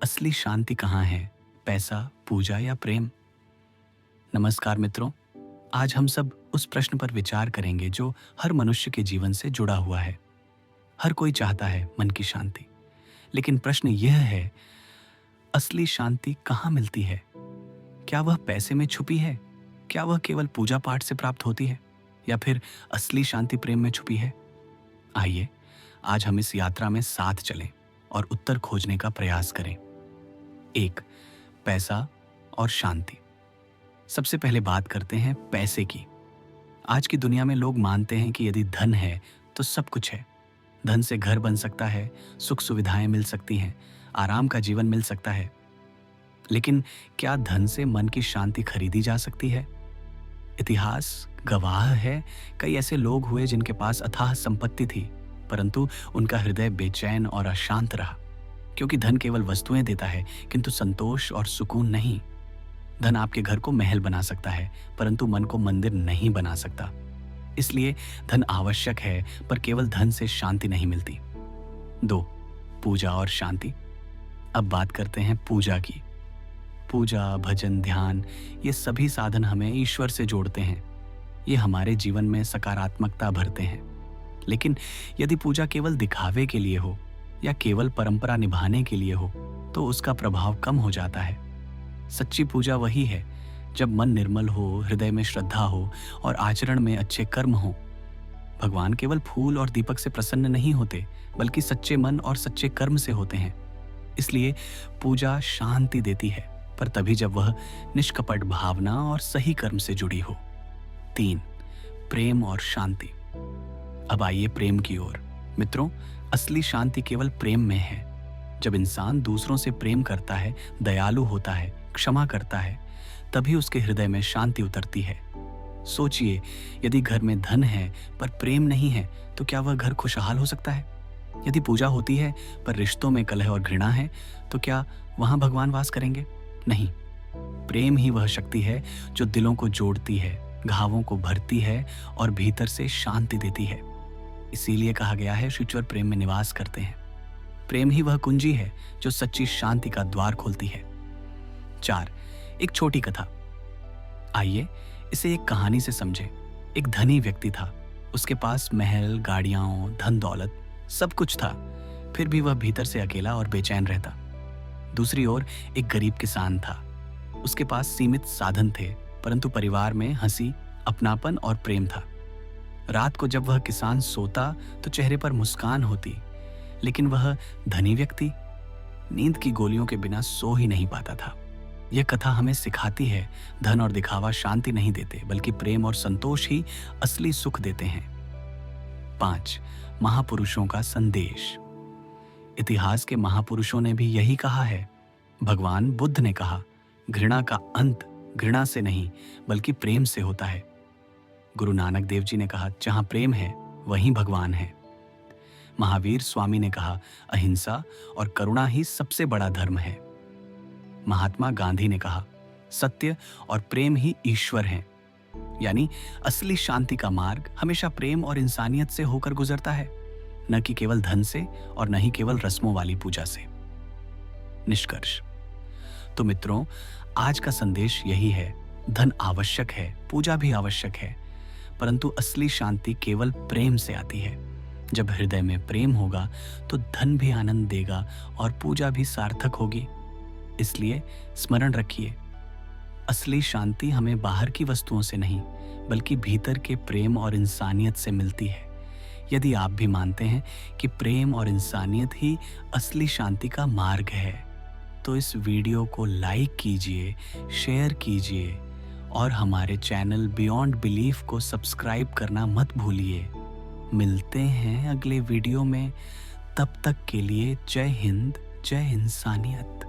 असली शांति कहाँ है? पैसा, पूजा या प्रेम? नमस्कार मित्रों, आज हम सब उस प्रश्न पर विचार करेंगे जो हर मनुष्य के जीवन से जुड़ा हुआ है। हर कोई चाहता है मन की शांति, लेकिन प्रश्न यह है, असली शांति कहाँ मिलती है? क्या वह पैसे में छुपी है? क्या वह केवल पूजा पाठ से प्राप्त होती है? या फिर असली शांति प्रेम में छुपी है? आइए, आज हम इस यात्रा में साथ चलें और उत्तर खोजने का प्रयास करें। 1. पैसा और शांति। सबसे पहले बात करते हैं पैसे की। आज की दुनिया में लोग मानते हैं कि यदि धन है तो सब कुछ है। धन से घर बन सकता है, सुख सुविधाएं मिल सकती हैं, आराम का जीवन मिल सकता है। लेकिन क्या धन से मन की शांति खरीदी जा सकती है? इतिहास गवाह है, कई ऐसे लोग हुए जिनके पास अथाह संपत्ति थी, परंतु उनका हृदय बेचैन और अशांत रहा, क्योंकि धन केवल वस्तुएं देता है, किंतु संतोष और सुकून नहीं। धन आपके घर को महल बना सकता है, परंतु मन को मंदिर नहीं बना सकता। इसलिए धन आवश्यक है, पर केवल धन से शांति नहीं मिलती। 2. पूजा और शांति। अब बात करते हैं पूजा की। पूजा, भजन, ध्यान, ये सभी साधन हमें ईश्वर से जोड़ते हैं। ये हमारे जीवन में सकारात्मकता भरते हैं। लेकिन यदि पूजा केवल दिखावे के लिए हो या केवल परंपरा निभाने के लिए हो, तो उसका प्रभाव कम हो जाता है। सच्ची पूजा वही है जब मन निर्मल हो, हृदय में श्रद्धा हो और आचरण में अच्छे कर्म हो। भगवान केवल फूल और दीपक से प्रसन्न नहीं होते, बल्कि सच्चे मन और सच्चे कर्म से होते हैं। इसलिए पूजा शांति देती है, पर तभी जब वह निष्कपट भावना और सही कर्म से जुड़ी हो। 3. प्रेम और शांति। अब आइए प्रेम की ओर। मित्रों, असली शांति केवल प्रेम में है। जब इंसान दूसरों से प्रेम करता है, दयालु होता है, क्षमा करता है, तभी उसके हृदय में शांति उतरती है। सोचिए, यदि घर में धन है पर प्रेम नहीं है, तो क्या वह घर खुशहाल हो सकता है? यदि पूजा होती है पर रिश्तों में कलह और घृणा है, तो क्या वहां भगवान वास करेंगे? नहीं। प्रेम ही वह शक्ति है जो दिलों को जोड़ती है, घावों को भरती है और भीतर से शांति देती है। इसीलिए कहा गया है, ईश्वर प्रेम में निवास करते हैं। प्रेम ही वह कुंजी है जो सच्ची शांति का द्वार खोलती है। 4. एक छोटी कथा। आइए इसे एक कहानी से समझें। एक धनी व्यक्ति था। उसके पास महल, गाड़ियां, धन दौलत सब कुछ था, फिर भी वह भीतर से अकेला और बेचैन रहता। दूसरी ओर एक गरीब किसान था। उसके पास सीमित साधन थे, परंतु परिवार में हंसी, अपनापन और प्रेम था। रात को जब वह किसान सोता तो चेहरे पर मुस्कान होती, लेकिन वह धनी व्यक्ति नींद की गोलियों के बिना सो ही नहीं पाता था। यह कथा हमें सिखाती है, धन और दिखावा शांति नहीं देते, बल्कि प्रेम और संतोष ही असली सुख देते हैं। 5. महापुरुषों का संदेश। इतिहास के महापुरुषों ने भी यही कहा है। भगवान बुद्ध ने कहा, घृणा का अंत घृणा से नहीं बल्कि प्रेम से होता है। गुरु नानक देव जी ने कहा, जहां प्रेम है वहीं भगवान है। महावीर स्वामी ने कहा, अहिंसा और करुणा ही सबसे बड़ा धर्म है। महात्मा गांधी ने कहा, सत्य और प्रेम ही ईश्वर हैं। यानी असली शांति का मार्ग हमेशा प्रेम और इंसानियत से होकर गुजरता है, न कि केवल धन से और न ही केवल रस्मों वाली पूजा से। निष्कर्ष। तो मित्रों, आज का संदेश यही है, धन आवश्यक है, पूजा भी आवश्यक है, परंतु असली शांति केवल प्रेम से आती है। जब हृदय में प्रेम होगा तो धन भी आनंद देगा और पूजा भी सार्थक होगी। इसलिए स्मरण रखिए, असली शांति हमें बाहर की वस्तुओं से नहीं बल्कि भीतर के प्रेम और इंसानियत से मिलती है। यदि आप भी मानते हैं कि प्रेम और इंसानियत ही असली शांति का मार्ग है, तो इस वीडियो को लाइक कीजिए, शेयर कीजिए और हमारे चैनल बियॉन्ड बिलीफ को सब्सक्राइब करना मत भूलिए। मिलते हैं अगले वीडियो में। तब तक के लिए जय हिंद, जय इंसानियत।